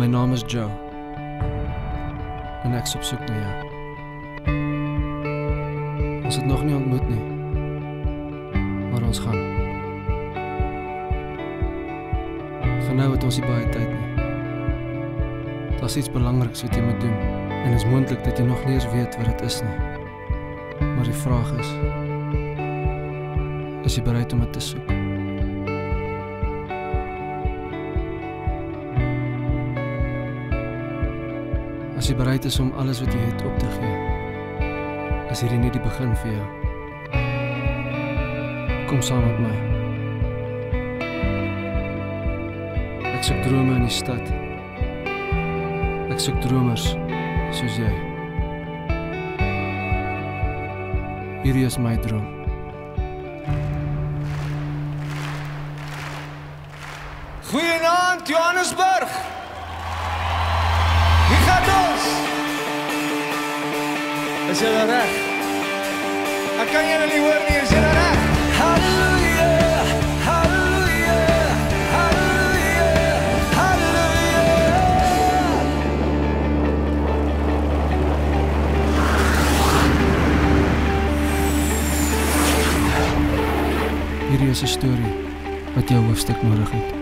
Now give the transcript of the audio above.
naam is Joe. En ek is op soek na jou. Ons het nog nie ontmoet nie. Maar ons gaan. Vir nou het ons nie baie tyd nie. Daar's iets belangriks wat jy moet doen. En is moontlik dat jy nog nie eens weet wat dit is nie. Maar die vraag is jy bereid om dit te soek? As jy bereid is om alles wat jy het op te gee, is hierdie nie die begin vir jou. Kom saam met my. Ek soek drome in die stad. Ek soek dromers soos jy. Hierdie is my droom. Goeienaand, Johannesburg! Wie gaat ons? Is julle reg? Ek kan julle nie hoor nie, is julle reg? Halleluja, halleluja, halleluja, halleluja. Hierdie is 'n storie wat jou hoofstuk nodig het.